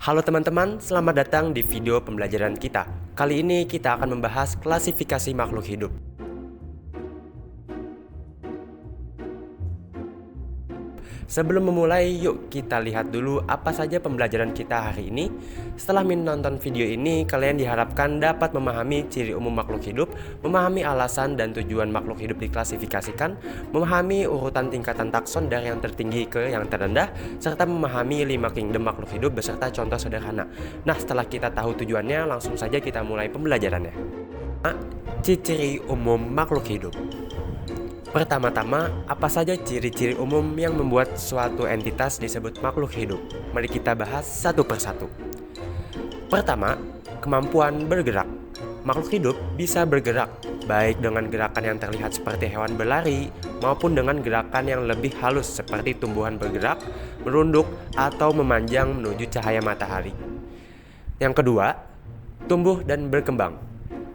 Halo teman-teman, selamat datang di video pembelajaran kita. Kali ini kita akan membahas klasifikasi makhluk hidup. Sebelum memulai, yuk kita lihat dulu apa saja pembelajaran kita hari ini. Setelah menonton video ini, kalian diharapkan dapat memahami ciri umum makhluk hidup, memahami alasan dan tujuan makhluk hidup diklasifikasikan, memahami urutan tingkatan takson dari yang tertinggi ke yang terendah, serta memahami 5 kingdom makhluk hidup beserta contoh sederhana. Nah, setelah kita tahu tujuannya, langsung saja kita mulai pembelajarannya. Ciri umum makhluk hidup. Pertama-tama, apa saja ciri-ciri umum yang membuat suatu entitas disebut makhluk hidup? Mari kita bahas satu persatu. Pertama, kemampuan bergerak. Makhluk hidup bisa bergerak, baik dengan gerakan yang terlihat seperti hewan berlari, maupun dengan gerakan yang lebih halus seperti tumbuhan bergerak, merunduk, atau memanjang menuju cahaya matahari. Yang kedua, tumbuh dan berkembang.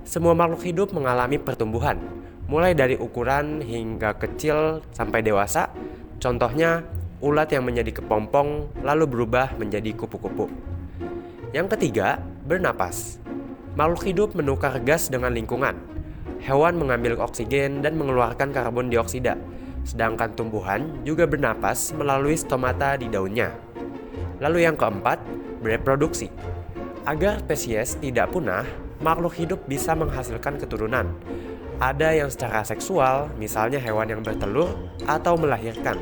Semua makhluk hidup mengalami pertumbuhan, mulai dari ukuran hingga kecil sampai dewasa. Contohnya, ulat yang menjadi kepompong lalu berubah menjadi kupu-kupu. Yang ketiga, bernapas. Makhluk hidup menukar gas dengan lingkungan. Hewan mengambil oksigen dan mengeluarkan karbon dioksida, sedangkan tumbuhan juga bernapas melalui stomata di daunnya. Lalu yang keempat, bereproduksi. Agar spesies tidak punah, makhluk hidup bisa menghasilkan keturunan. Ada yang secara seksual, misalnya hewan yang bertelur atau melahirkan.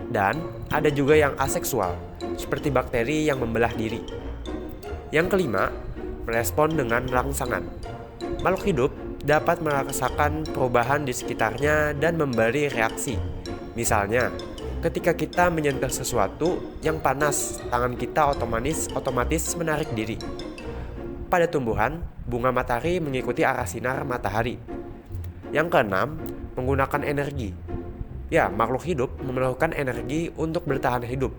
Dan ada juga yang aseksual, seperti bakteri yang membelah diri. Yang kelima, merespon dengan rangsangan. Makhluk hidup dapat merasakan perubahan di sekitarnya dan memberi reaksi. Misalnya, ketika kita menyentuh sesuatu yang panas, tangan kita otomatis menarik diri. Pada tumbuhan, bunga matahari mengikuti arah sinar matahari. Yang keenam, menggunakan energi. Ya, makhluk hidup memerlukan energi untuk bertahan hidup.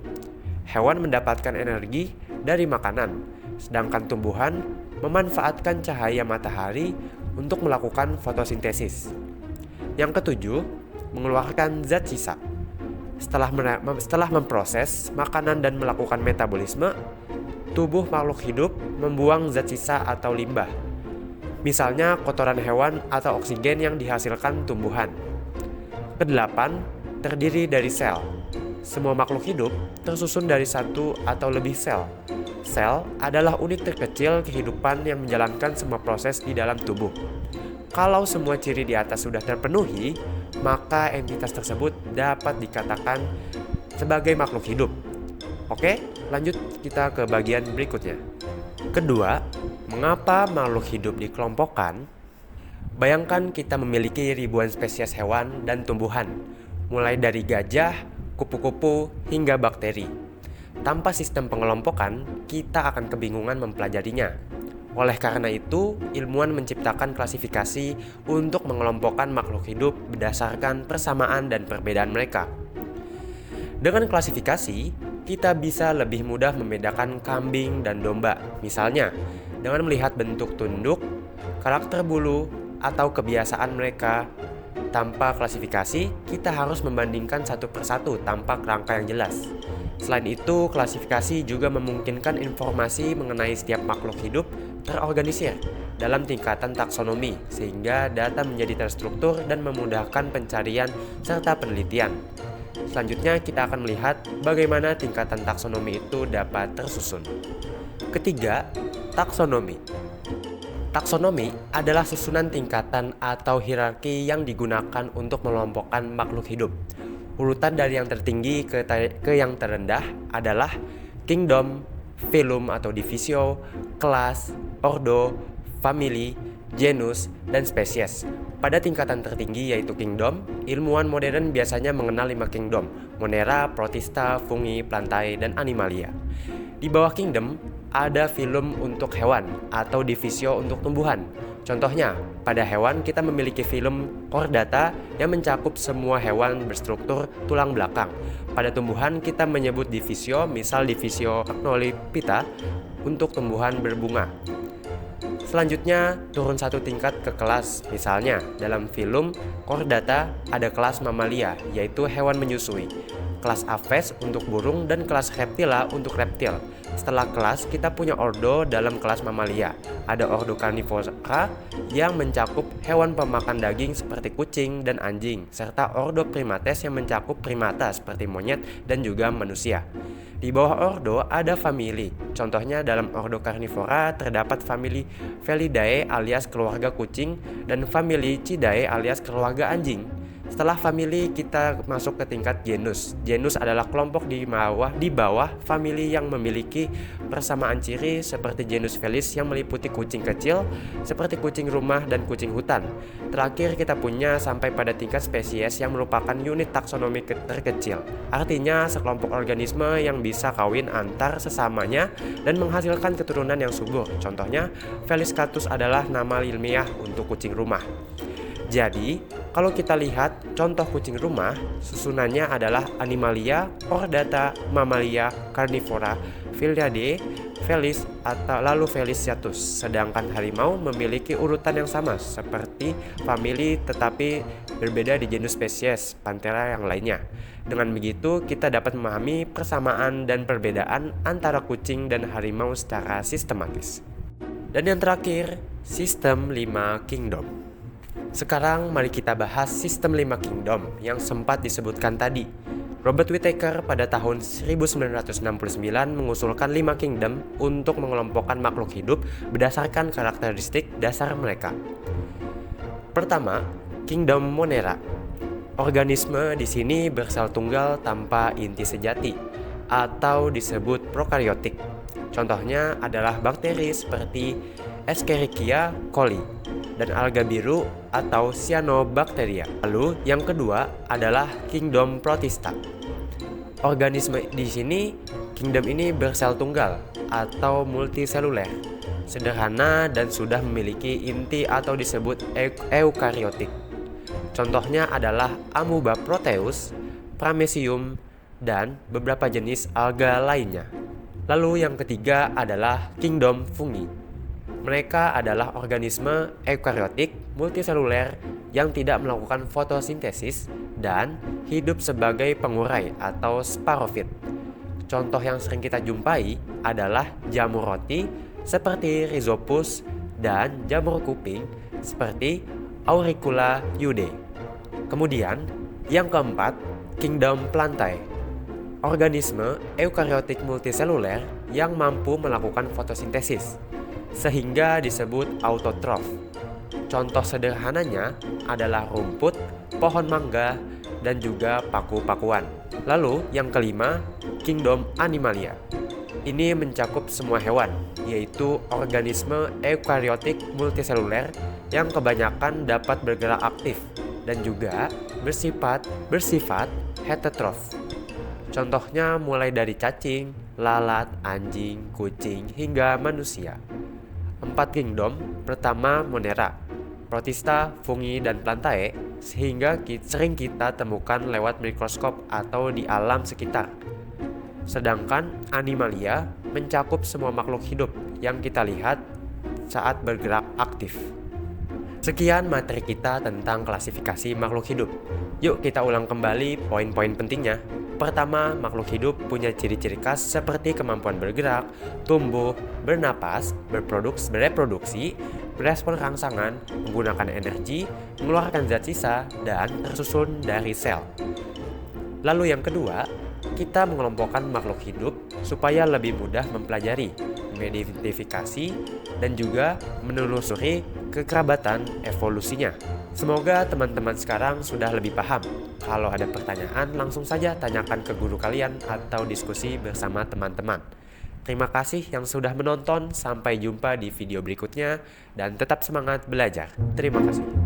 Hewan mendapatkan energi dari makanan, sedangkan tumbuhan memanfaatkan cahaya matahari untuk melakukan fotosintesis. Yang ketujuh, mengeluarkan zat sisa. Setelah memproses makanan dan melakukan metabolisme, tubuh makhluk hidup membuang zat sisa atau limbah. Misalnya kotoran hewan atau oksigen yang dihasilkan tumbuhan. Kedelapan, terdiri dari sel. Semua makhluk hidup tersusun dari satu atau lebih sel. Sel adalah unit terkecil kehidupan yang menjalankan semua proses di dalam tubuh. Kalau semua ciri di atas sudah terpenuhi, maka entitas tersebut dapat dikatakan sebagai makhluk hidup. Oke, lanjut kita ke bagian berikutnya. Kedua, mengapa makhluk hidup dikelompokkan? Bayangkan kita memiliki ribuan spesies hewan dan tumbuhan, mulai dari gajah, kupu-kupu, hingga bakteri. Tanpa sistem pengelompokan, kita akan kebingungan mempelajarinya. Oleh karena itu, ilmuwan menciptakan klasifikasi untuk mengelompokkan makhluk hidup berdasarkan persamaan dan perbedaan mereka. Dengan klasifikasi, kita bisa lebih mudah membedakan kambing dan domba. Misalnya, dengan melihat bentuk tunduk, karakter bulu, atau kebiasaan mereka. Tanpa klasifikasi, kita harus membandingkan satu persatu tanpa kerangka yang jelas. Selain itu, klasifikasi juga memungkinkan informasi mengenai setiap makhluk hidup terorganisir dalam tingkatan taksonomi, sehingga data menjadi terstruktur dan memudahkan pencarian serta penelitian. Selanjutnya kita akan melihat bagaimana tingkatan taksonomi itu dapat tersusun. Ketiga, taksonomi. Taksonomi adalah susunan tingkatan atau hierarki yang digunakan untuk mengelompokkan makhluk hidup. Urutan dari yang tertinggi ke yang terendah adalah kingdom, phylum atau divisio, kelas, ordo, family, genus, dan spesies. Pada tingkatan tertinggi yaitu kingdom, ilmuwan modern biasanya mengenal 5 kingdom: Monera, Protista, Fungi, Plantae, dan Animalia. Di bawah kingdom, ada phylum untuk hewan atau divisio untuk tumbuhan. Contohnya, pada hewan kita memiliki phylum Chordata yang mencakup semua hewan berstruktur tulang belakang. Pada tumbuhan kita menyebut divisio, misal divisio Acnolipita untuk tumbuhan berbunga. Selanjutnya, turun satu tingkat ke kelas. Misalnya, dalam phylum Chordata ada kelas Mammalia, yaitu hewan menyusui, kelas Aves untuk burung, dan kelas Reptila untuk reptil. Setelah kelas, kita punya ordo dalam kelas mamalia. Ada ordo Carnivora yang mencakup hewan pemakan daging seperti kucing dan anjing, serta ordo Primates yang mencakup primata seperti monyet dan juga manusia. Di bawah ordo ada famili. Contohnya dalam ordo Carnivora terdapat famili Felidae alias keluarga kucing dan famili Cidae alias keluarga anjing. Setelah famili, kita masuk ke tingkat genus. Genus adalah kelompok di bawah famili yang memiliki persamaan ciri seperti genus Felis yang meliputi kucing kecil seperti kucing rumah dan kucing hutan. Terakhir kita punya sampai pada tingkat spesies yang merupakan unit taksonomi terkecil. Artinya sekelompok organisme yang bisa kawin antar sesamanya dan menghasilkan keturunan yang subur. Contohnya Felis catus adalah nama ilmiah untuk kucing rumah. Jadi, kalau kita lihat contoh kucing rumah, susunannya adalah Animalia, Chordata, Mammalia, Carnivora, Felidae, Felis, atau lalu Feliciatus. Sedangkan harimau memiliki urutan yang sama seperti famili tetapi berbeda di genus spesies Panthera yang lainnya. Dengan begitu, kita dapat memahami persamaan dan perbedaan antara kucing dan harimau secara sistematis. Dan yang terakhir, sistem 5 kingdom. Sekarang mari kita bahas sistem 5 kingdom yang sempat disebutkan tadi. Robert Whittaker pada tahun 1969 mengusulkan 5 kingdom untuk mengelompokkan makhluk hidup berdasarkan karakteristik dasar mereka. Pertama, kingdom Monera. Organisme di sini bersel tunggal tanpa inti sejati atau disebut prokaryotik. Contohnya adalah bakteri seperti Escherichia coli dan alga biru atau Cyanobacteria. Lalu yang kedua adalah kingdom Protista. Organisme di sini, kingdom ini bersel tunggal atau multiseluler, sederhana dan sudah memiliki inti atau disebut eukariotik. Contohnya adalah Amoeba proteus, Paramecium, dan beberapa jenis alga lainnya. Lalu yang ketiga adalah kingdom Fungi. Mereka adalah organisme eukariotik multiseluler yang tidak melakukan fotosintesis dan hidup sebagai pengurai atau sporofit. Contoh yang sering kita jumpai adalah jamur roti seperti Rhizopus dan jamur kuping seperti Auricula Yude. Kemudian yang keempat, kingdom Plantae. Organisme eukariotik multiseluler yang mampu melakukan fotosintesis sehingga disebut autotrof. Contoh sederhananya adalah rumput, pohon mangga, dan juga paku-pakuan. Lalu yang kelima, kingdom Animalia. Ini mencakup semua hewan, yaitu organisme eukariotik multiseluler yang kebanyakan dapat bergerak aktif dan juga bersifat heterotrof. Contohnya mulai dari cacing, lalat, anjing, kucing, hingga manusia. 4 kingdom, pertama Monera, Protista, Fungi, dan Plantae, sehingga sering kita temukan lewat mikroskop atau di alam sekitar. Sedangkan Animalia mencakup semua makhluk hidup yang kita lihat saat bergerak aktif. Sekian materi kita tentang klasifikasi makhluk hidup. Yuk kita ulang kembali poin-poin pentingnya. Pertama, makhluk hidup punya ciri-ciri khas seperti kemampuan bergerak, tumbuh, bernapas, bereproduksi, merespon rangsangan, menggunakan energi, mengeluarkan zat sisa, dan tersusun dari sel. Lalu yang kedua, kita mengelompokkan makhluk hidup supaya lebih mudah mempelajari, mengidentifikasi, dan juga menelusuri kekerabatan evolusinya. Semoga teman-teman sekarang sudah lebih paham. Kalau ada pertanyaan, langsung saja tanyakan ke guru kalian atau diskusi bersama teman-teman. Terima kasih yang sudah menonton, sampai jumpa di video berikutnya, dan tetap semangat belajar. Terima kasih.